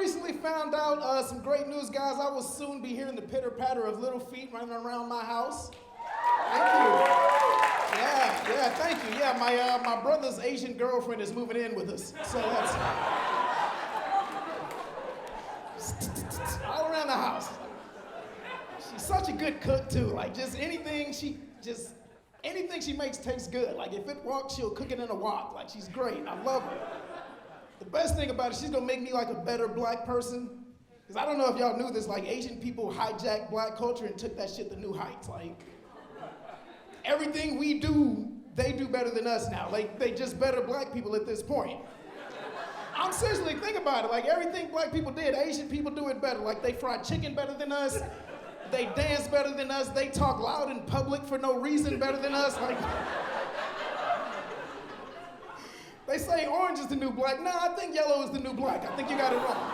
recently found out some great news, guys. I will soon be hearing the pitter-patter of little feet running around my house. Thank you. Yeah, thank you. Yeah, my brother's Asian girlfriend is moving in with us. So that's all around the house. She's such a good cook too. Like anything she makes tastes good. Like if it walks, she'll cook it in a wok. Like she's great. I love her. The best thing about it, she's gonna make me like a better black person. Because I don't know if y'all knew this, like Asian people hijacked black culture and took that shit to new heights. Like everything we do, they do better than us now. Like they just better black people at this point. I'm seriously, think about it. Like everything black people did, Asian people do it better. Like they fry chicken better than us. They dance better than us. They talk loud in public for no reason better than us. Like, they say orange is the new black. Nah, I think yellow is the new black. I think you got it wrong.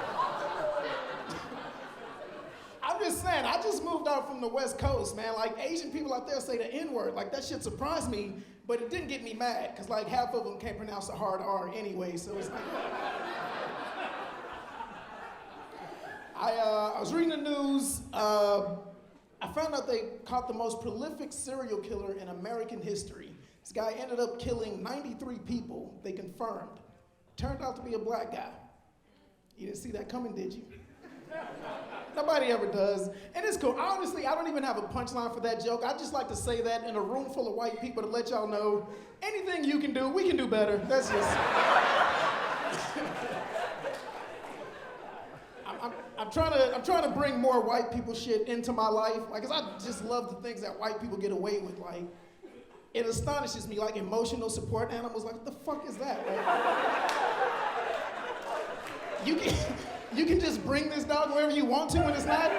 I'm just saying, I just moved out from the West Coast, man. Like Asian people out there say the N-word. Like that shit surprised me, but it didn't get me mad, because like half of them can't pronounce the hard R anyway, so it's like. I was reading the news. I found out they caught the most prolific serial killer in American history. This guy ended up killing 93 people, they confirmed. Turned out to be a black guy. You didn't see that coming, did you? Nobody ever does. And it's cool. Honestly, I don't even have a punchline for that joke. I just like to say that in a room full of white people to let y'all know, anything you can do, we can do better. That's just... I'm trying to bring more white people shit into my life. Like, 'cause I just love the things that white people get away with. Like, it astonishes me, like emotional support animals. Like, what the fuck is that? Like, you can just bring this dog wherever you want to when it's not.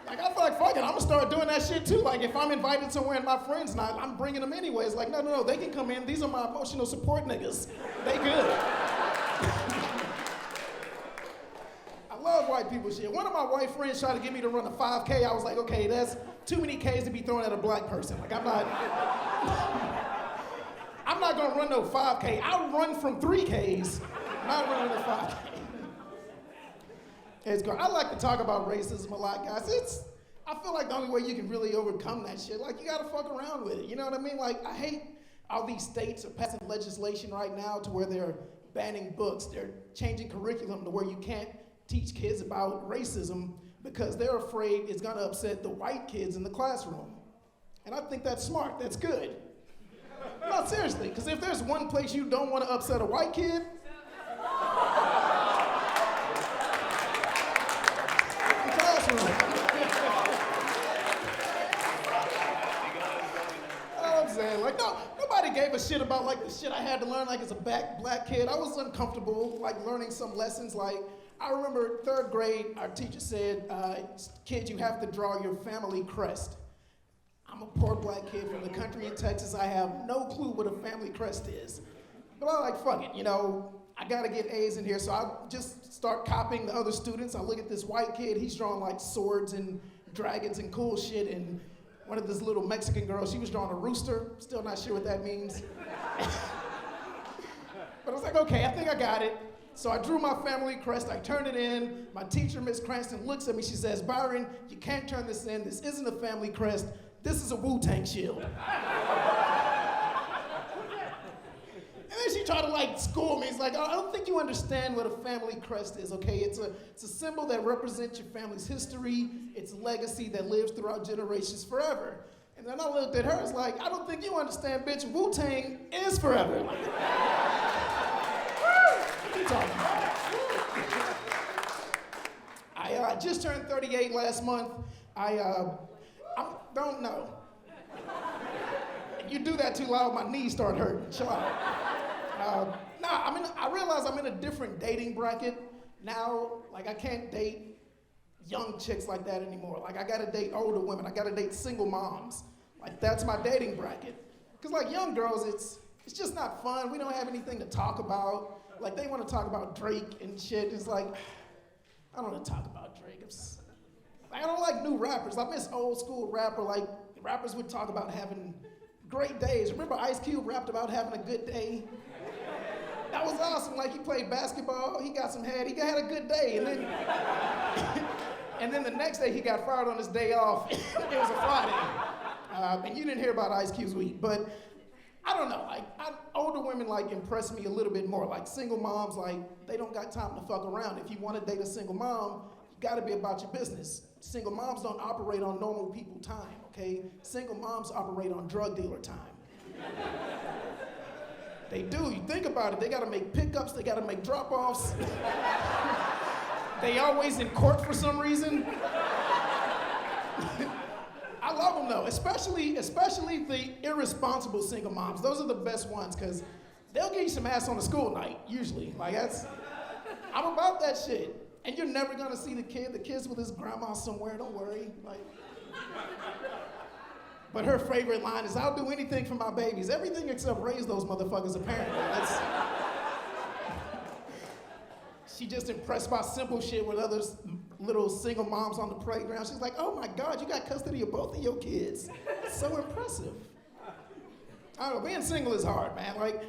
Like, I feel like, fuck it, I'm gonna start doing that shit too. Like, if I'm invited somewhere and my friend's not, I'm bringing them anyways. Like, no, they can come in. These are my emotional support niggas. They good. I love white people shit. One of my white friends tried to get me to run a 5K. I was like, okay, that's too many Ks to be thrown at a black person. Like, I'm not gonna run no 5K. I'll run from 3Ks, not running a 5K. It's great. I like to talk about racism a lot, guys. I feel like the only way you can really overcome that shit, like you gotta fuck around with it. You know what I mean? Like, I hate all these states are passing legislation right now to where they're banning books. They're changing curriculum to where you can't teach kids about racism because they're afraid it's gonna upset the white kids in the classroom. And I think that's smart, that's good. No, seriously, because if there's one place you don't want to upset a white kid, the classroom. I'm saying, like, nobody gave a shit about like the shit I had to learn like as a black kid. I was uncomfortable like learning some lessons. Like, I remember 3rd grade, our teacher said, kids, you have to draw your family crest. I'm a poor black kid from the country in Texas. I have no clue what a family crest is. But I like, fuck it, you know, I gotta get A's in here, so I just start copying the other students. I look at this white kid, he's drawing like swords and dragons and cool shit, and one of this little Mexican girls, she was drawing a rooster. Still not sure what that means. But I was like, okay, I think I got it. So I drew my family crest, I turned it in. My teacher, Miss Cranston, looks at me, she says, Byron, you can't turn this in. This isn't a family crest. This is a Wu-Tang shield. And then she tried to like school me. It's like, I don't think you understand what a family crest is, okay? It's a symbol that represents your family's history. It's a legacy that lives throughout generations forever. And then I looked at her, it's like, I don't think you understand, bitch. Wu-Tang is forever. I just turned 38 last month. I don't know. If you do that too loud, my knees start hurting. Chill out. I realize I'm in a different dating bracket now. Like, I can't date young chicks like that anymore. Like, I gotta date older women. I gotta date single moms. Like, that's my dating bracket. Cause like young girls, it's just not fun. We don't have anything to talk about. Like, they want to talk about Drake and shit. It's like, I don't want to talk about Drake. I don't like new rappers. I miss old school rapper. Like, rappers would talk about having great days. Remember Ice Cube rapped about having a good day? That was awesome. Like, he played basketball, he got some head, he had a good day, and then and then the next day he got fired on his day off. It was a Friday. And you didn't hear about Ice Cube's week, but I don't know, like, older women, like, impress me a little bit more. Like, single moms, like, they don't got time to fuck around. If you want to date a single mom, you gotta be about your business. Single moms don't operate on normal people time, okay? Single moms operate on drug dealer time. They do, you think about it, they gotta make pickups, they gotta make drop-offs. They always in court for some reason. I love them though, especially the irresponsible single moms. Those are the best ones, because they'll get you some ass on a school night, usually. Like, I'm about that shit. And you're never gonna see the kid's with his grandma somewhere, don't worry. Like, but her favorite line is, I'll do anything for my babies. Everything except raise those motherfuckers, apparently. She just impressed by simple shit with other little single moms on the playground. She's like, oh my God, you got custody of both of your kids. That's so impressive. I don't know, being single is hard, man. Like,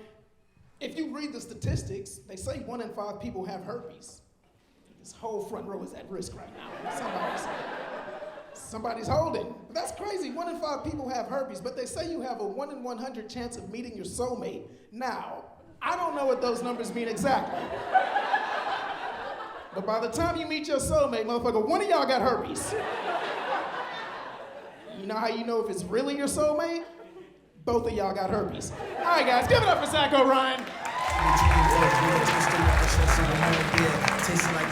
if you read the statistics, they say 1 in 5 people have herpes. This whole front row is at risk right now. Somebody's holding. But that's crazy, 1 in 5 people have herpes, but they say you have a 1 in 100 chance of meeting your soulmate. Now, I don't know what those numbers mean exactly. But by the time you meet your soulmate, motherfucker, one of y'all got herpes. You know how you know if it's really your soulmate? Both of y'all got herpes. All right, guys, give it up for Zach O'Ryan. Tasting like